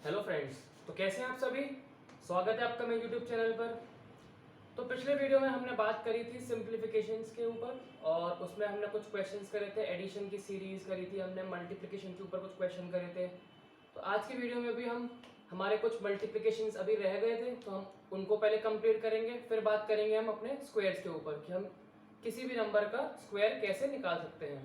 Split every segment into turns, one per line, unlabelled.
Hello friends, तो कैसे हैं आप सभी। स्वागत है आपका मेरे यूट्यूब चैनल पर। तो पिछले वीडियो में हमने बात करी थी सिंप्लीफिकेशंस के ऊपर और उसमें हमने कुछ क्वेश्चंस करे थे। एडिशन की सीरीज करी थी हमने, मल्टीप्लिकेशन के ऊपर कुछ क्वेश्चन करे थे। तो आज की वीडियो में भी हम हमारे कुछ मल्टीप्लिकेशंस अभी रह गए थे तो हम उनको पहले कंप्लीट करेंगे, फिर बात करेंगे हम अपने स्क्वायर्स के ऊपर कि हम किसी भी नंबर का स्क्वायर कैसे निकाल सकते हैं।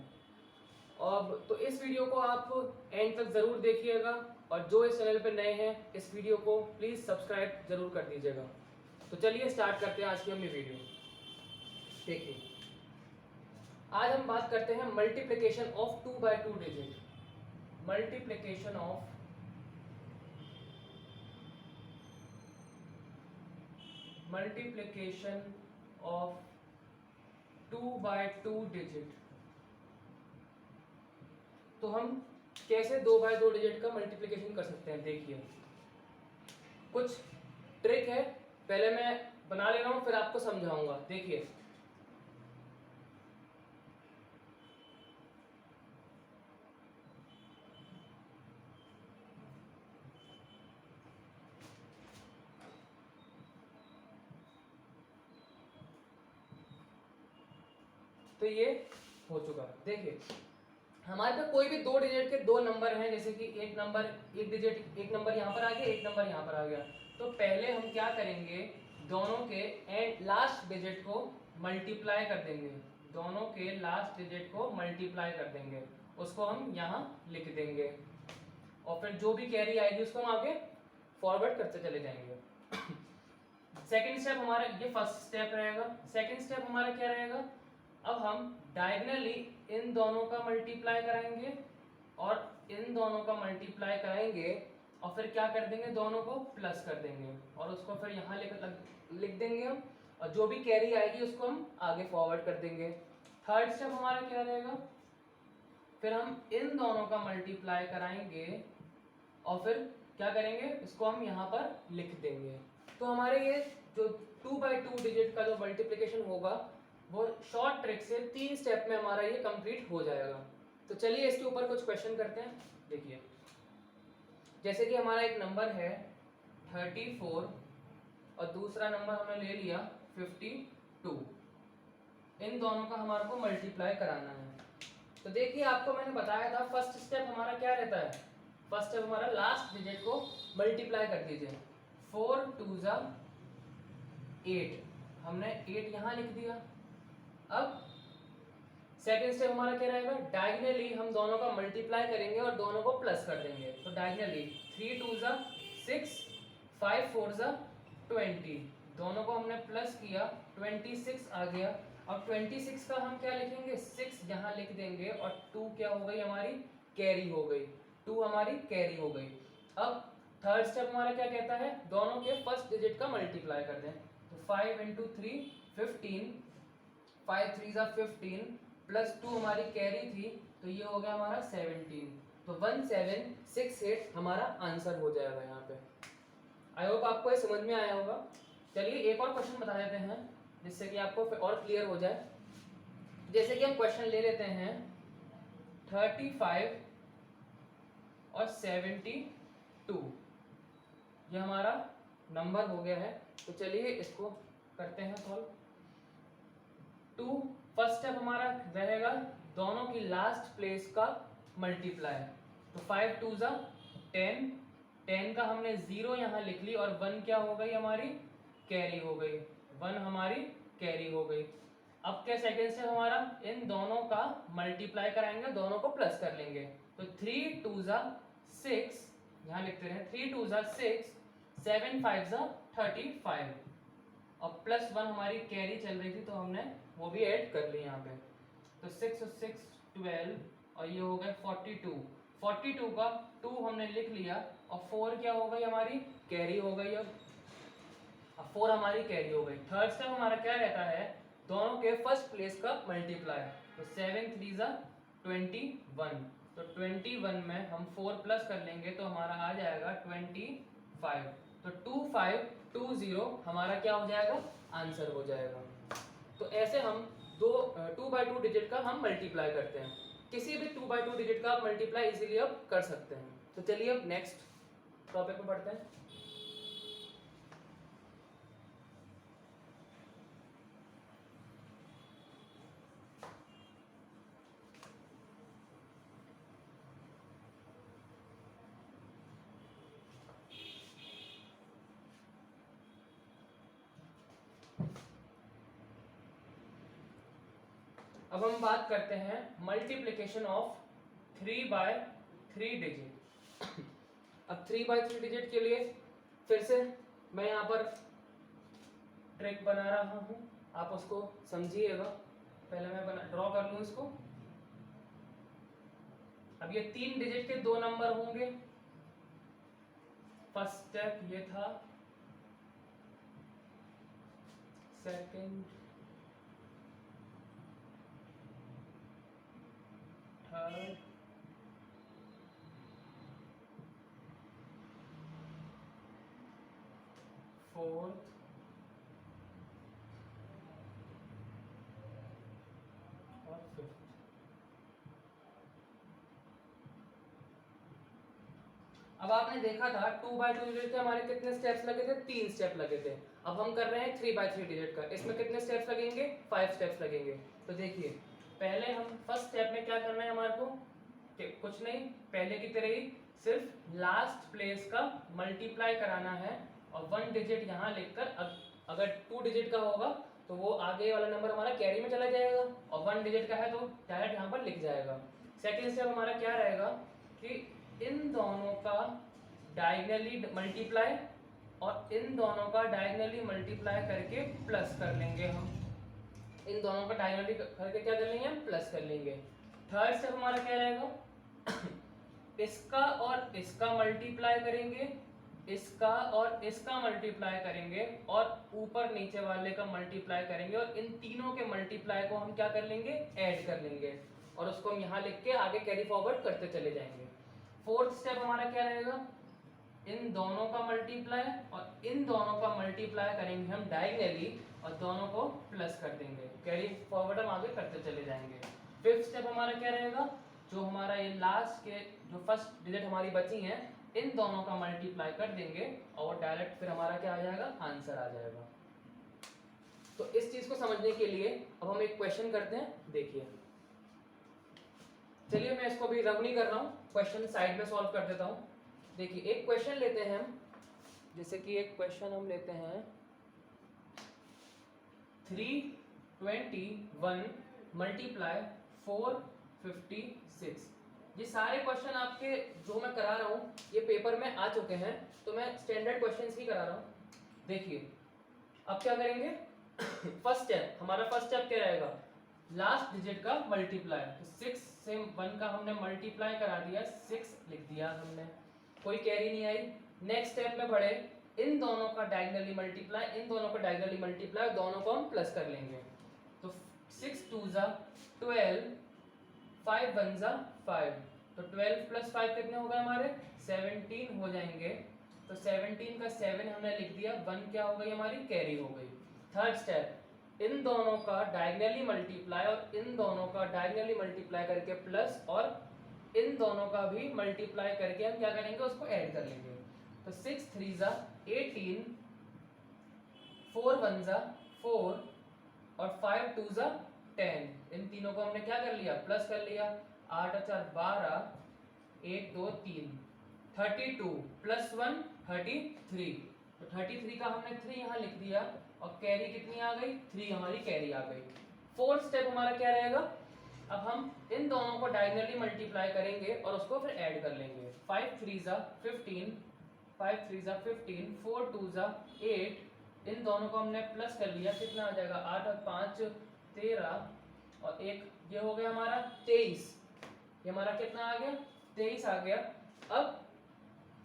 अब तो इस वीडियो को आप एंड तक ज़रूर देखिएगा और जो इस चैनल पर नए हैं इस वीडियो को प्लीज़ सब्सक्राइब ज़रूर कर दीजिएगा। तो चलिए स्टार्ट करते हैं आज की हम ये वीडियो। देखिए, आज हम बात करते हैं multiplication of 2 by 2 digit. Multiplication of multiplication of 2 by 2 digit. तो हम कैसे 2 बाय 2 डिजिट का मल्टीप्लिकेशन कर सकते हैं। देखिए, कुछ ट्रिक है, पहले मैं बना ले रहा हूं फिर आपको समझाऊंगा। देखिए, तो ये हो चुका। देखिए, हमारे पास कोई भी 2 डिजिट के 2 नंबर हैं, जैसे कि एक नंबर, एक डिजिट, एक नंबर यहाँ पर आ गया, एक नंबर यहाँ पर आ गया। तो पहले हम क्या करेंगे, दोनों के एंड लास्ट डिजिट को मल्टीप्लाई कर देंगे। दोनों के लास्ट डिजिट को मल्टीप्लाई कर देंगे, उसको हम यहाँ लिख देंगे और फिर जो भी कैरी आएगी उसको हम आगे फॉरवर्ड करते चले जाएंगे। सेकेंड स्टेप हमारा, ये फर्स्ट स्टेप रहेगा। सेकेंड स्टेप हमारा क्या रहेगा, अब हम डायगनली इन दोनों का मल्टीप्लाई कराएंगे और इन दोनों का मल्टीप्लाई कराएंगे और फिर क्या कर देंगे, दोनों को प्लस कर देंगे और उसको फिर यहाँ लिख देंगे हम, और जो भी कैरी आएगी उसको हम आगे फॉरवर्ड कर देंगे। थर्ड स्टेप हमारा क्या रहेगा, फिर हम इन दोनों का मल्टीप्लाई कराएंगे और फिर क्या करेंगे, इसको हम यहाँ पर लिख देंगे। तो हमारे ये जो 2 बाय 2 डिजिट का जो मल्टीप्लिकेशन होगा वो शॉर्ट ट्रिक से 3 स्टेप में हमारा ये कंप्लीट हो जाएगा। तो चलिए इसके ऊपर कुछ क्वेश्चन करते हैं। देखिए, जैसे कि हमारा एक नंबर है 34 और दूसरा नंबर हमने ले लिया 52। इन दोनों का हमारे को मल्टीप्लाई कराना है। तो देखिए, आपको मैंने बताया था फर्स्ट स्टेप हमारा क्या रहता है। फर्स्ट स्टेप हमारा लास्ट डिजिट को मल्टीप्लाई कर दीजिए। 4 2 जा 8, हमने 8 यहां लिख दिया। अब सेकेंड स्टेप हमारा क्या रहेगा, डायगनली हम दोनों का मल्टीप्लाई करेंगे और दोनों को प्लस कर देंगे। तो डायगनली 3 2 जा 6, 5 4 जा 20, दोनों को हमने प्लस किया, 26 आ गया। अब 26 का हम क्या लिखेंगे, 6 यहाँ लिख देंगे और 2 क्या हो गई हमारी, कैरी हो गई। 2 हमारी कैरी हो गई। अब थर्ड स्टेप हमारा क्या कहता है, दोनों के फर्स्ट डिजिट का मल्टीप्लाई कर दें। तो 5 × 3 15, 5 3 जा 15 प्लस 2 हमारी कैरी थी तो ये हो गया हमारा 17। तो 1768 हमारा आंसर हो जाएगा यहाँ पे। आई होप आपको ये समझ में आया होगा। चलिए एक और क्वेश्चन बता देते हैं जिससे कि आपको और क्लियर हो जाए। जैसे कि हम क्वेश्चन ले लेते हैं 35 और 72, ये हमारा नंबर हो गया है। तो चलिए इसको करते हैं सॉल्व। 2 फर्स्ट स्टेप हमारा रहेगा दोनों की लास्ट प्लेस का मल्टीप्लाई। तो 5 2 जा 10, 10 का हमने 0 यहाँ लिख ली और 1 क्या हो गई हमारी, कैरी हो गई। 1 हमारी कैरी हो गई। अब क्या सेकेंड स्टेप हमारा, इन दोनों का मल्टीप्लाई कराएंगे, दोनों को प्लस कर लेंगे। तो 3 2 जा 6, यहाँ लिखते रहे 3 2 जा 6, 7 5 जा 35 और प्लस 1 हमारी कैरी चल रही थी तो हमने वो भी ऐड कर ली यहाँ पे। तो 6 और 6 12 और ये हो गए 42। 42 का 2 हमने लिख लिया और 4 क्या हो गई हमारी, कैरी हो गई। अब 4 हमारी कैरी हो गई। थर्ड स्टेप हमारा क्या रहता है, दोनों के फर्स्ट प्लेस का मल्टीप्लाई। तो 7 3 जा 21, तो 21 में हम 4 प्लस कर लेंगे तो हमारा आ जाएगा 25। तो 2520 हमारा क्या हो जाएगा, आंसर हो जाएगा। तो ऐसे हम 2 बाय 2 डिजिट का हम मल्टीप्लाई करते हैं। किसी भी 2 बाय 2 डिजिट का आप मल्टीप्लाई इजीली अब कर सकते हैं। तो चलिए अब नेक्स्ट टॉपिक पे पढ़ते हैं। अब हम बात करते हैं मल्टीप्लिकेशन ऑफ 3/3 डिजिट। अब 3/3 डिजिट के लिए फिर से मैं यहाँ पर ट्रिक बना रहा हूँ, आप उसको समझिएगा। पहले मैं ड्रॉ कर लूँ इसको। अब ये 3 डिजिट के 2 नंबर होंगे। फर्स्ट स्टेप ये था, सेकंड, थर्ड, फोर्थ और फिफ्थ। अब आपने देखा था 2/2 डिजिट के हमारे कितने स्टेप्स लगे थे? 3 स्टेप लगे थे। अब हम कर रहे हैं 3/3 डिजिट का। इसमें कितने स्टेप्स लगेंगे? 5 स्टेप्स लगेंगे। तो देखिए, पहले हम फर्स्ट स्टेप में क्या करना है हमारे को? कुछ नहीं, पहले की तरह ही सिर्फ लास्ट प्लेस का मल्टीप्लाई कराना है और 1 डिजिट यहाँ लिखकर, अगर 2 डिजिट का होगा तो वो आगे वाला नंबर हमारा कैरी में चला जाएगा और 1 डिजिट का है तो डायरेक्ट यहाँ पर लिख जाएगा। सेकेंड स्टेप हमारा क्या रहेगा कि इन दोनों का डायगनली मल्टीप्लाई और इन दोनों का डायगनली मल्टीप्लाई करके प्लस कर लेंगे हम। इन दोनों का डायगनली करके क्या कर लेंगे? हम प्लस कर लेंगे। थर्ड स्टेप हमारा क्या रहेगा? इसका और इसका मल्टीप्लाई करेंगे, इसका और इसका मल्टीप्लाई करेंगे और ऊपर नीचे वाले का मल्टीप्लाई करेंगे और इन तीनों के मल्टीप्लाई को हम क्या कर लेंगे? ऐड कर लेंगे और उसको हम यहाँ लिख के आगे कैरी फॉरवर्ड करते चले जाएंगे। फोर्थ स्टेप हमारा क्या रहेगा? इन दोनों का मल्टीप्लाई और इन दोनों का मल्टीप्लाई करेंगे हम डायगनली और दोनों को प्लस कर देंगे। कैरी फॉरवर्ड हम आगे करते चले जाएंगे। फिफ्थ स्टेप हमारा क्या रहेगा? जो हमारा ये लास्ट के जो फर्स्ट डिजिट हमारी बची हैं, इन दोनों का मल्टीप्लाई कर देंगे और डायरेक्ट फिर हमारा क्या आ जाएगा? आंसर आ जाएगा। तो इस चीज को समझने के लिए अब हम एक क्वेश्चन करते हैं। देखिए, चलिए मैं इसको भी रब नहीं कर रहा हूँ, क्वेश्चन साइड में सॉल्व कर देता हूँ। देखिए, एक क्वेश्चन लेते हैं हम, जैसे कि एक क्वेश्चन हम लेते हैं 321 मल्टीप्लाई 456। ये सारे क्वेश्चन आपके जो मैं करा रहा हूँ ये पेपर में आ चुके हैं, तो मैं स्टैंडर्ड क्वेश्चंस ही करा रहा हूँ। देखिए, अब क्या करेंगे? फर्स्ट स्टेप हमारा, फर्स्ट स्टेप क्या रहेगा? लास्ट डिजिट का मल्टीप्लाई। तो 6 से 1 का हमने मल्टीप्लाई करा दिया, 6 लिख दिया हमने, कोई कैरी नहीं आई। नेक्स्ट स्टेप में बढ़े, इन दोनों का डायगनली मल्टीप्लाई, इन दोनों का डायगनली मल्टीप्लाई, दोनों को हम प्लस कर लेंगे। तो 6 2 जा 12, 5 1 जा 5, तो 12 प्लस 5 कितने हो गए हमारे? 17 हो जाएंगे। तो 17 का 7 हमने लिख दिया, 1 क्या हो गई हमारी? कैरी हो गई। थर्ड स्टेप, इन दोनों का डायगनली मल्टीप्लाई और इन दोनों का डायगनली मल्टीप्लाई करके प्लस और इन दोनों का भी मल्टीप्लाई करके हम क्या करेंगे? उसको ऐड कर लेंगे। तो 6 3 जा 18, 4 1 जा 4 और 5 2 जा 10। इन तीनों को हमने क्या कर लिया? प्लस कर लिया। 8 4 12, 1 2 3, 32 प्लस 1 33। तो 33 का हमने 3 यहाँ लिख दिया और कैरी कितनी आ गई? 3 हमारी कैरी आ गई। फोर्थ स्टेप हमारा क्या रहेगा? अब हम इन दोनों को डायगनली मल्टीप्लाई करेंगे और उसको फिर ऐड कर लेंगे। 5 3 जा 15, 5 3 जा 15, 4 2 जा 8, इन दोनों को हमने प्लस कर लिया, कितना आ जाएगा? 8 और 5 13 और 1 ये हो गया हमारा 23। ये हमारा कितना आ गया? 23 आ गया। अब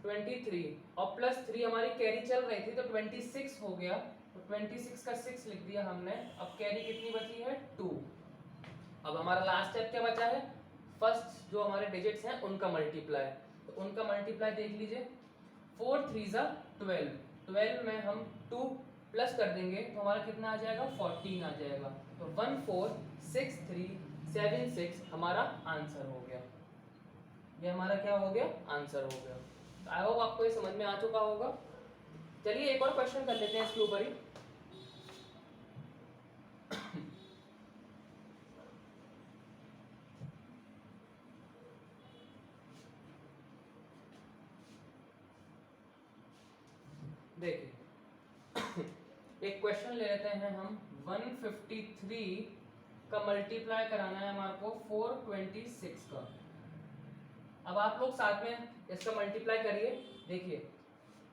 23 और प्लस 3 हमारी कैरी चल रही थी तो 26 हो गया। तो 26 का 6 लिख दिया हमने। अब कैरी कितनी बची है? 2। अब हमारा लास्ट स्टेप क्या बचा है? फर्स्ट जो हमारे डिजिट्स हैं उनका मल्टीप्लाई। तो उनका मल्टीप्लाई देख लीजिए, 4 3 जा 12, 12 में हम 2 प्लस कर देंगे तो हमारा कितना आ जाएगा? 14 आ जाएगा। तो 1 4 6 3 7 6 हमारा आंसर हो गया। ये हमारा क्या हो गया? आंसर हो गया। आई होप आपको ये समझ में आ चुका होगा। चलिए एक और क्वेश्चन कर लेते हैं इसके ऊपर ही। देखिए एक क्वेश्चन ले लेते हैं हम। 153 का मल्टीप्लाई कराना है हमारे को 426 का। अब आप लोग साथ में इसका मल्टीप्लाई करिए। देखिए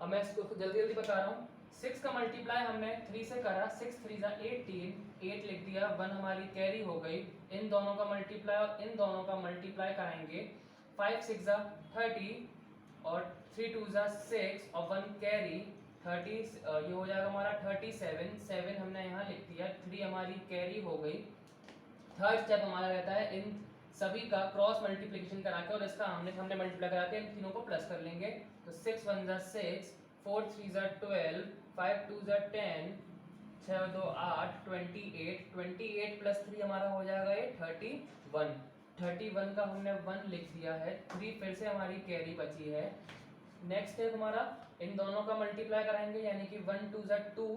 अब मैं इसको जल्दी जल्दी बता रहा हूँ। 6 का मल्टीप्लाई हमने 3 से करा, 6 3 जा 18, 8 लिख दिया, 1 हमारी कैरी हो गई। इन दोनों का मल्टीप्लाई और इन दोनों का मल्टीप्लाई कराएंगे। 5 6 जा 30 और 3 2 जा 6 और 1 कैरी 30, ये हो जाएगा हमारा 37। 7 हमने यहाँ लिख दिया, 3 हमारी कैरी हो गई। थर्ड स्टेप हमारा रहता है इन सभी का क्रॉस मल्टीप्लिकेशन करा के और इसका हमने मल्टीप्लाई करा के इन तीनों को प्लस कर लेंगे। तो 6 1 जा 6, 4 3 जा 12, 5 2 जा 10, 6 2 8, 28, 28 प्लस 3 हमारा हो जाएगा ये 31। 31 का हमने 1 लिख दिया है, 3 फिर से हमारी कैरी बची है। नेक्स्ट स्टेप हमारा इन दोनों का मल्टीप्लाई कराएंगे, यानी कि 1 2 जा 2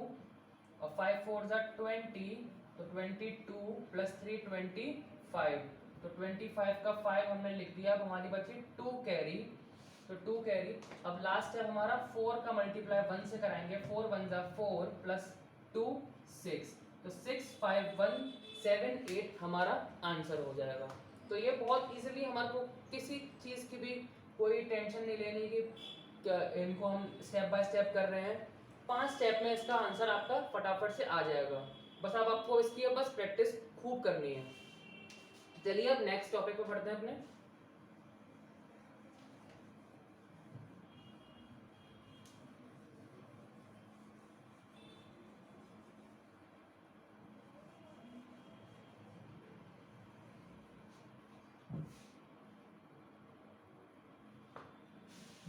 और 5 4 जा 20, तो 22 प्लस 3 25, तो 25 का 5 हमने लिख दिया। अब हमारी बची 2 कैरी, तो 2 कैरी। अब लास्ट है हमारा 4 का मल्टीप्लाई 1 से कराएंगे, 4 1 जा 4 प्लस 2 6, तो 6 5 1 7 8 हमारा आंसर हो जाएगा। तो ये बहुत इजीली हमारे को किसी चीज़ की भी कोई टेंशन नहीं लेनी कि इनको हम स्टेप बाय स्टेप कर रहे हैं। 5 स्टेप में इसका आंसर आपका फटाफट से आ जाएगा। बस अब आपको इसकी बस प्रैक्टिस खूब करनी है। चलिए अब नेक्स्ट टॉपिक पे पढ़ते हैं अपने।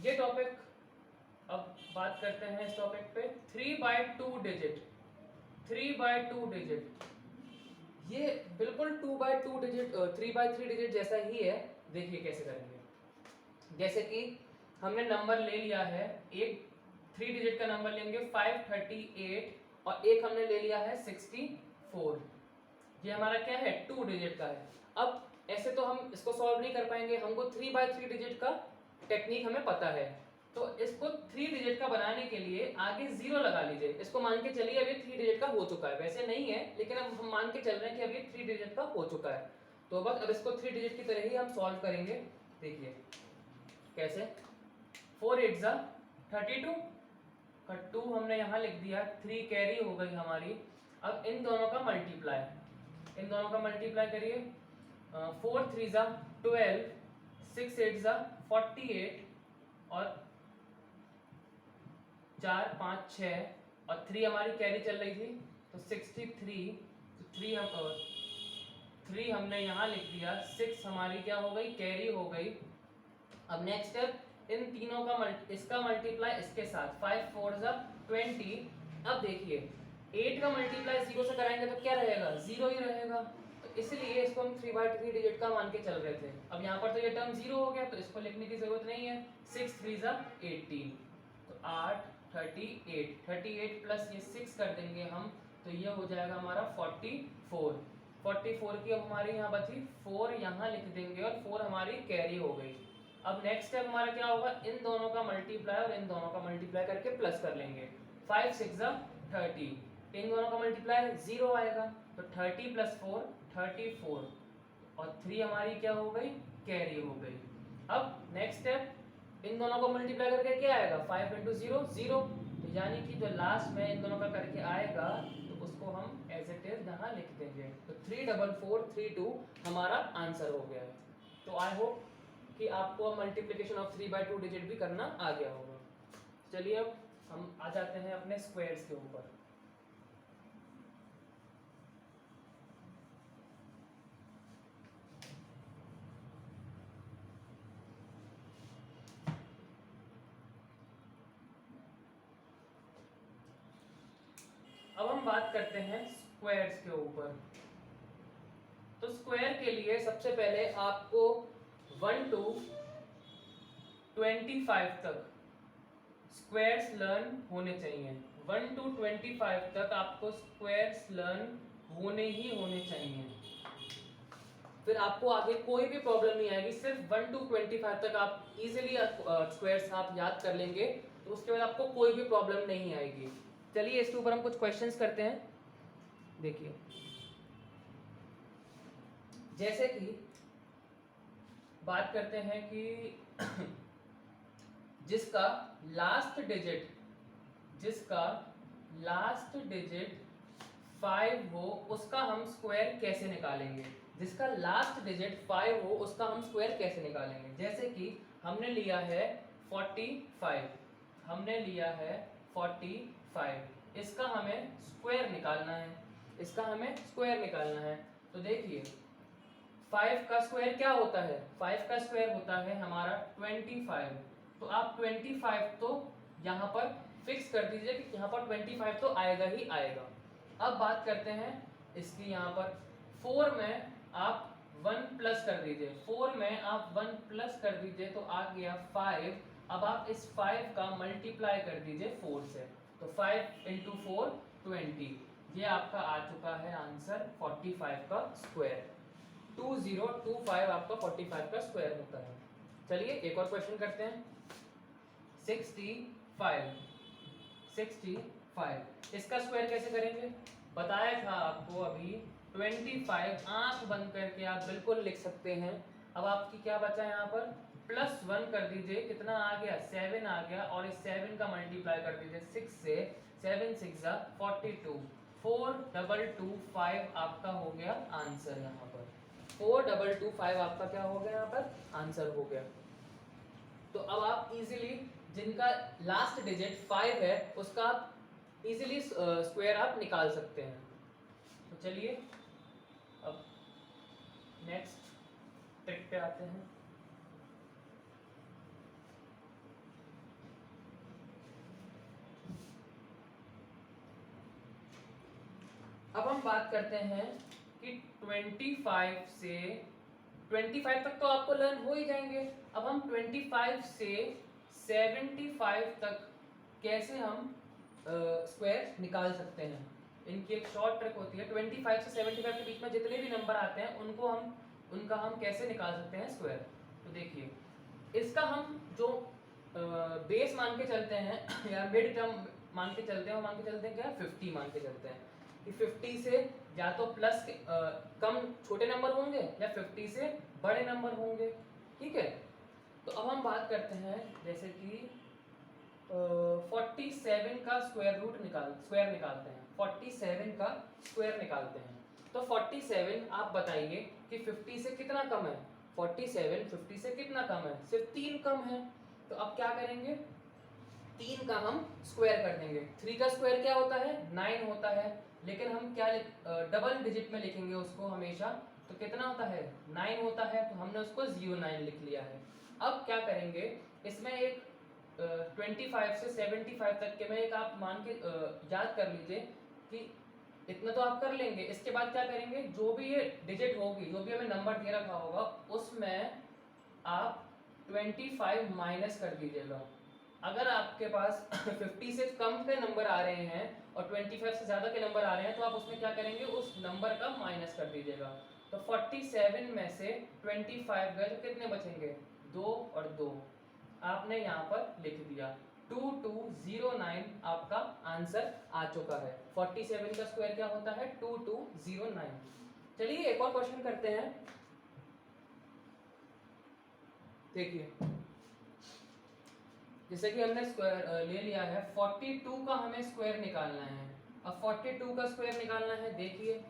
ये टॉपिक अब बात करते हैं इस टॉपिक पे 3/2 डिजिट। 3/2 डिजिट ये बिल्कुल 2/2 डिजिट 3/3 डिजिट जैसा ही है। देखिए कैसे करेंगे। जैसे कि हमने नंबर ले लिया है, एक 3 डिजिट का नंबर लेंगे 538 और एक हमने ले लिया है 64। ये हमारा क्या है 2 डिजिट का है। अब ऐसे तो हम इसको सॉल्व नहीं कर पाएंगे, हमको 3/3 डिजिट का टेक्निक हमें पता है। तो इसको 3 डिजिट का बनाने के लिए आगे 0 लगा लीजिए। इसको मान के चलिए अभी 3 डिजिट का हो चुका है, वैसे नहीं है लेकिन अब हम मान के चल रहे हैं कि अभी 3 डिजिट का हो चुका है। तो बस अब इसको 3 डिजिट की तरह ही हम सॉल्व करेंगे। देखिए कैसे, 4 8 जा 32 का 2 हमने यहाँ लिख दिया, 3 कैरी हो गई हमारी। अब इन दोनों का मल्टीप्लाई, इन दोनों का मल्टीप्लाई करिए। 4 3 जा 12, 6 8 जा 48 और 4 5 6 और 3 हमारी कैरी चल रही थी तो 63। तो 3 हमने यहाँ लिख दिया, 6 हमारी क्या हो गई कैरी हो गई। अब नेक्स्ट स्टेप इन तीनों का इसका मल्टीप्लाई इसके साथ 5 4 जा 20। अब देखिए 8 का मल्टीप्लाई 0 से कराएंगे तो क्या रहेगा 0 ही रहेगा। तो इसलिए इसको हम 3/3 डिजिट का मान के चल रहे थे। अब यहाँ पर तो ये टर्म 0 हो गया तो इसको लिखने की जरूरत नहीं है। 6 3 जा 18, तो 8 38 प्लस ये 6 कर देंगे हम, तो ये हो जाएगा हमारा 44। 44 की अब हमारी यहाँ बची 4 यहाँ लिख देंगे और 4 हमारी कैरी हो गई। अब नेक्स्ट स्टेप हमारा क्या होगा, इन दोनों का मल्टीप्लाई और इन दोनों का मल्टीप्लाई करके प्लस कर लेंगे। 5 6 जा 30, इन दोनों का मल्टीप्लाई 0 आएगा तो 30 प्लस 4 34 और 3 हमारी क्या हो गई कैरी हो गई। अब नेक्स्ट स्टेप इन दोनों को मल्टीप्लाई करके क्या आएगा 5 इंटू 0 0, तो यानी कि जो लास्ट में इन दोनों का करके आएगा तो उसको हम एज इट इज यहाँ लिख देंगे। तो 34432 हमारा आंसर हो गया है। तो आई होप कि आपको मल्टीप्लिकेशन ऑफ 3/2 डिजिट भी करना आ गया होगा। चलिए अब हम आ जाते हैं अपने स्क्वायर्स के ऊपर। अब हम बात करते हैं स्क्वायर्स के ऊपर। तो स्क्वायर के लिए सबसे पहले आपको 1 to 25 तक स्क्वायर्स लर्न होने चाहिए। 1 to 25 तक आपको स्क्वायर्स लर्न होने ही होने चाहिए, फिर आपको आगे कोई भी प्रॉब्लम नहीं आएगी। सिर्फ 1 to 25 तक आप इजीली स्क्वायर्स आप याद कर लेंगे, तो उसके बाद आपको कोई भी प्रॉब्लम नहीं आएगी। चलिए इसके ऊपर हम कुछ क्वेश्चंस करते हैं। देखिए जैसे कि बात करते हैं कि जिसका लास्ट डिजिट 5 हो उसका हम स्क्वायर कैसे निकालेंगे। जिसका लास्ट डिजिट 5 हो उसका हम स्क्वायर कैसे निकालेंगे। जैसे कि हमने लिया है 45, इसका हमें स्क्वायर निकालना है। तो देखिए 5 का स्क्वायर क्या होता है, 5 का स्क्वायर होता है हमारा 25। तो आप 25 तो यहाँ पर फिक्स कर दीजिए कि यहाँ पर 25 तो आएगा ही आएगा। अब बात करते हैं इसकी, यहाँ पर 4 में आप 1 प्लस कर दीजिए, 4 में आप 1 प्लस कर दीजिए तो आ गया 5। अब आप इस 5 का मल्टीप्लाई कर दीजिए 4 से, तो 5 इंटू 4 20। ये आपका आ चुका है आंसर 45 का स्क्वायर। 2025 आपका 45 का स्क्वायर होता है। चलिए एक और क्वेश्चन करते हैं। 65 इसका स्क्वायर कैसे करेंगे बताया था आपको अभी। 25 आंख बंद करके आप बिल्कुल लिख सकते हैं। अब आपकी क्या बचा यहाँ पर, +1 कर दीजिए, कितना आ गया 7 आ गया, और इस 7 का मल्टीप्लाई कर दीजिए 6 से, 7 6 42, 4225 आपका हो गया आंसर। यहाँ पर 4225 आपका क्या हो गया, यहाँ पर आंसर हो गया। तो अब आप इजीली जिनका लास्ट डिजिट 5 है उसका आप इजीली स्क्वायर आप निकाल सकते हैं। तो चलिए अब नेक्स्ट ट्रिक पे आते हैं। अब हम बात करते हैं कि 25 तक तो आपको लर्न हो ही जाएंगे। अब हम 25 से 75 तक कैसे हम स्क्वायर निकाल सकते हैं। इनकी एक शॉर्ट ट्रिक होती है। 25 से 75 के बीच में जितने भी नंबर आते हैं उनका हम कैसे निकाल सकते हैं स्क्वायर। तो देखिए इसका हम जो बेस मान के चलते हैं या मिड टर्म मान के चलते हैं, वो मान के चलते हैं क्या, 50 मान के चलते हैं कि 50 से या तो प्लस कम छोटे नंबर होंगे या 50 से बड़े नंबर होंगे। ठीक है, तो अब हम बात करते हैं जैसे कि 47 का स्क्वायर निकालते हैं। 47 का स्क्वायर निकालते हैं। तो 47 आप बताइए कि 50 से कितना कम है। 47 50 से कितना कम है, सिर्फ 3 कम है। तो अब क्या करेंगे, 3 का हम स्क्वायर कर देंगे। 3 का स्क्वायर क्या होता है, 9 होता है, लेकिन हम क्या डबल डिजिट में लिखेंगे उसको हमेशा। तो कितना होता है, 9 होता है, तो हमने उसको 09 लिख लिया है। अब क्या करेंगे, इसमें एक 25 से 75 तक के में एक आप मान के याद कर लीजिए कि इतना तो आप कर लेंगे। इसके बाद क्या करेंगे, जो भी ये डिजिट होगी, जो भी हमें नंबर दे रखा होगा, उसमें आप 25 माइनस कर दीजिएगा। अगर आपके पास 50 से कम के नंबर आ रहे हैं और 25 से ज़्यादा के नंबर आ रहे हैं, तो आप उसमें क्या करेंगे, उस नंबर का माइनस कर दीजिएगा। तो 47 में से 25 गए तो कितने बचेंगे, 2 और 2 आपने यहाँ पर लिख दिया। 2209 आपका आंसर आ चुका है। 47 का स्क्वायर क्या होता है, 2209। चलिए एक और क्वेश्चन करते हैं। देखिए जैसे कि हमने स्क्वायर ले लिया है, 42 का हमें स्क्वायर निकालना है। अब 42 का स्क्वायर निकालना है, देखिए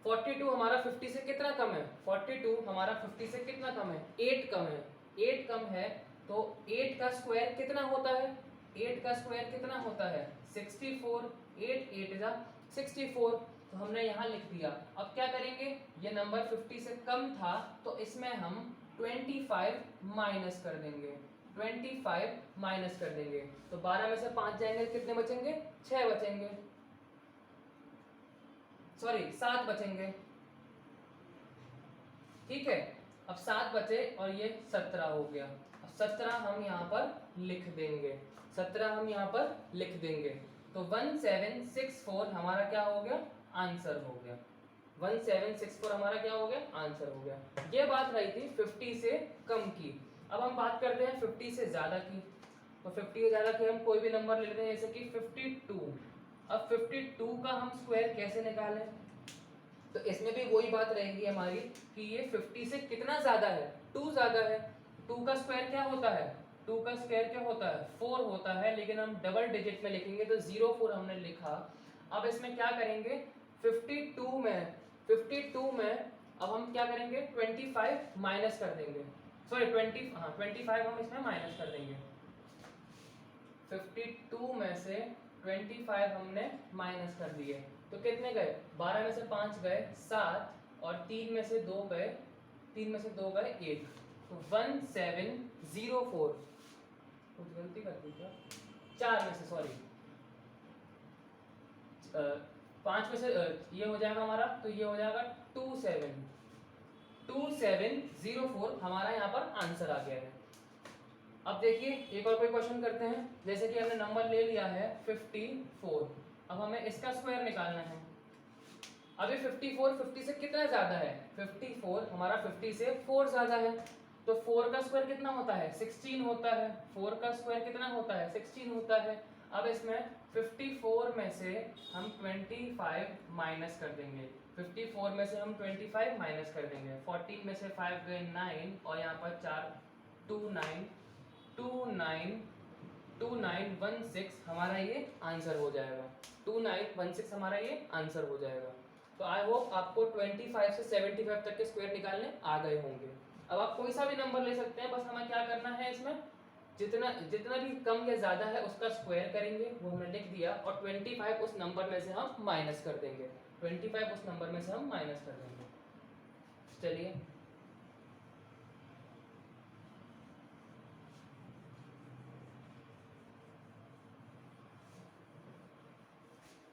42 हमारा 50 से कितना कम है, 42 हमारा 50 से कितना कम है, 8 कम है। 8 कम है तो 8 का स्क्वायर कितना होता है, 8 का स्क्वायर कितना होता है 64। 8 8 जा 64, तो हमने यहाँ लिख दिया। अब क्या करेंगे, ये नंबर 50 से कम था तो इसमें हम 25 माइनस कर देंगे। 25 माइनस कर देंगे तो 12 में से 5 जाएंगे, कितने बचेंगे, 6 बचेंगे, सॉरी 7 बचेंगे। ठीक है, अब 7 बचे और ये 17 हो गया। अब 17 हम यहाँ पर लिख देंगे, 17 हम यहाँ पर लिख देंगे। तो 1764 हमारा क्या हो गया, आंसर हो गया। 1764 हमारा क्या हो गया, आंसर हो गया। ये बात रही थी 50 से कम की। अब हम बात करते हैं 50 से ज्यादा की। तो 50 से ज्यादा की हम कोई भी नंबर ले लेते हैं, जैसे कि 52। अब 52 का हम स्क्वायर कैसे निकालें, तो इसमें भी वही बात रहेगी हमारी कि ये 50 से कितना ज्यादा है, 2 ज्यादा है। 2 का स्क्वायर क्या होता है, 2 का स्क्वायर क्या होता है, 4 होता है, लेकिन हम डबल डिजिट में लिखेंगे तो 04 हमने लिखा। अब इसमें क्या करेंगे, 52 में अब हम क्या करेंगे, 25 माइनस कर देंगे, सॉरी 25 हम इसमें माइनस कर देंगे। 52 में से 25 हमने माइनस कर दिए तो कितने गए, 12 में से 5 गए 7 और 3 में से 2 गए, 3 में से 2 गए 1। तो 1704, कुछ गलती कर दी क्या, 4 में से सॉरी 5 में से ये हो जाएगा हमारा, तो ये हो जाएगा 2704 हमारा यहाँ पर आंसर आ गया है। अब देखिए एक और कोई क्वेश्चन करते हैं, जैसे कि हमने नंबर ले लिया है 54, अब हमें इसका स्क्वायर निकालना है। अभी 54 50 से कितना ज्यादा है, 54 हमारा 50 से 4 ज्यादा है, तो 4 का स्क्वायर कितना होता है, 16 होता है। 4 का स्क्वायर कितना होता है, 16 होता है। अब इसमें 54 में से हम 25 माइनस कर देंगे, 54 में से हम 25 माइनस कर देंगे। 14 में से 5 गए 9 और यहाँ पर 4 2916 हमारा ये आंसर हो जाएगा। 2916 हमारा ये आंसर हो जाएगा। तो आई होप आपको 25 से 75 तक के स्क्वायर निकालने आ गए होंगे। अब आप कोई सा भी नंबर ले सकते हैं, बस हमें क्या करना है, इसमें जितना भी कम या ज्यादा है उसका स्क्वायर करेंगे, वो हमने लिख दिया, और 25 उस नंबर में से हम माइनस कर देंगे, 25 उस नंबर में से हम माइनस कर देंगे। चलिए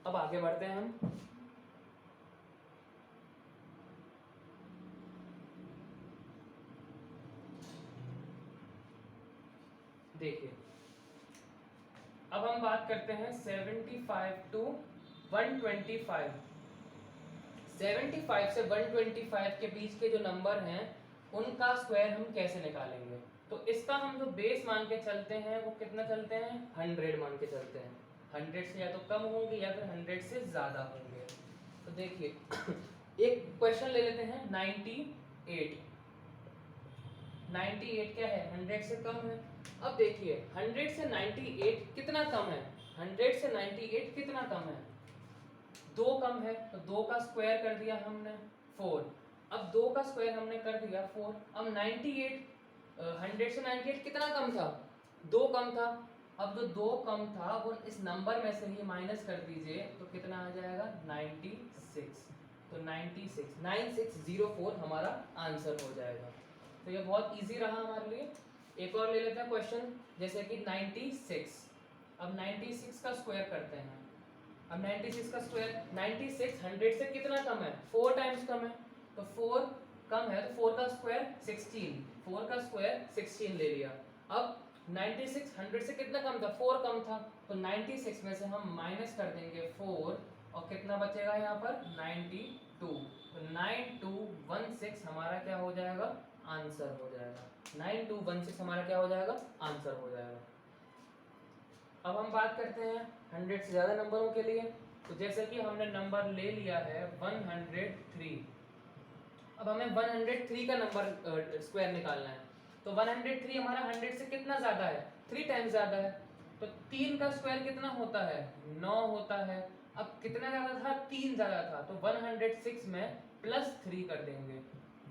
अब आगे बढ़ते हैं हम। देखिए अब हम बात करते हैं 75 to 125। 75 से 125 के बीच के जो नंबर हैं उनका स्क्वायर हम कैसे निकालेंगे। तो इसका हम जो बेस मान के चलते हैं वो कितना चलते हैं, 100 मान के चलते हैं। 100 से या तो कम होंगे या फिर 100 से ज़्यादा होंगे। तो देखिए एक क्वेश्चन ले लेते हैं 98। 98 क्या है, 100 से कम है। अब देखिए 100 से 98 कितना कम है, 100 से 98 कितना कम है, 2 कम है, तो 2 का स्क्वायर कर दिया हमने 4। अब 2 का स्क्वायर हमने कर दिया 4। अब 98 100 से 98 कितना कम था, 2 कम था। अब जो 2 कम था वो इस नंबर में से ही माइनस कर दीजिए तो कितना आ जाएगा 96। तो 96 हमारा आंसर हो जाएगा। तो ये बहुत इजी रहा हमारे लिए। एक और ले लेते हैं क्वेश्चन, जैसे कि 96। अब 96 का स्क्वायर करते हैं। अब 96 का स्क्वायर, 96 100 से कितना कम है, 4 टाइम्स कम है, तो 4 कम है तो 4 का स्क्वायर 16, 4 का स्क्वायर 16 ले लिया। अब 96 100 से कितना कम था, 4 कम था, तो 96 में से हम माइनस कर देंगे 4 और कितना बचेगा यहाँ पर 92। तो 9216 हमारा क्या हो जाएगा, आंसर हो जाएगा। 9216 हमारा क्या हो जाएगा, आंसर हो जाएगा। अब हम बात करते हैं 100 से ज़्यादा नंबरों के लिए। तो जैसे कि हमने नंबर ले लिया है 103। अब हमें 103 का नंबर स्क्वायर निकालना है। तो 103 हमारा 100 से कितना ज़्यादा है, 3 टाइम्स ज़्यादा है। तो 3 का स्क्वायर कितना होता है, 9 होता है। अब कितना ज़्यादा था, 3 ज़्यादा था, तो 106 में +3 कर देंगे,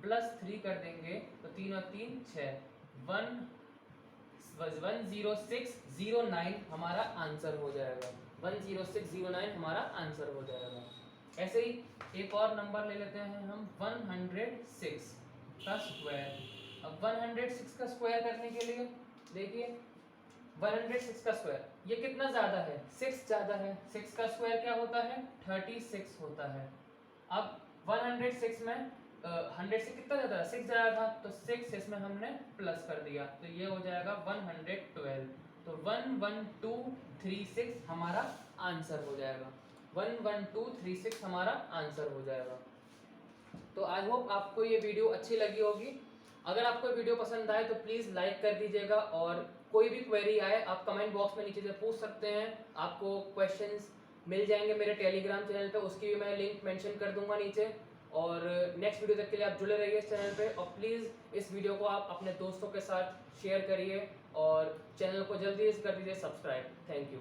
+3 कर देंगे तो 3 और 3 6, 10609 हमारा आंसर हो जाएगा। 10609 हमारा आंसर हो जाएगा। ऐसे ही एक और नंबर ले लेते हैं हम 106 का स्क्वायर। अब 106 का स्क्वायर करने के लिए देखिए 106 का स्क्वायर ये कितना ज़्यादा है, 6 ज़्यादा है। 6 का स्क्वायर क्या होता है, 36 होता है। अब 106 में 100 से कितना ज़्यादा 6 ज़्यादा था, तो 6 इसमें हमने प्लस कर दिया, तो ये हो जाएगा 112। तो 11236 हमारा आंसर हो जाएगा, 11236 हमारा आंसर हो जाएगा। तो आई होप आपको ये वीडियो अच्छी लगी होगी। अगर आपको वीडियो पसंद आए तो प्लीज़ लाइक कर दीजिएगा, और कोई भी क्वेरी आए आप कमेंट बॉक्स में नीचे से पूछ सकते हैं। आपको क्वेश्चंस मिल जाएंगे मेरे टेलीग्राम चैनल पे, उसकी भी मैं लिंक मेंशन कर दूंगा नीचे। और नेक्स्ट वीडियो तक के लिए आप जुड़े रहिए इस चैनल पे, और प्लीज़ इस वीडियो को आप अपने दोस्तों के साथ शेयर करिए, और चैनल को जल्दी से कर दीजिए सब्सक्राइब। Thank you.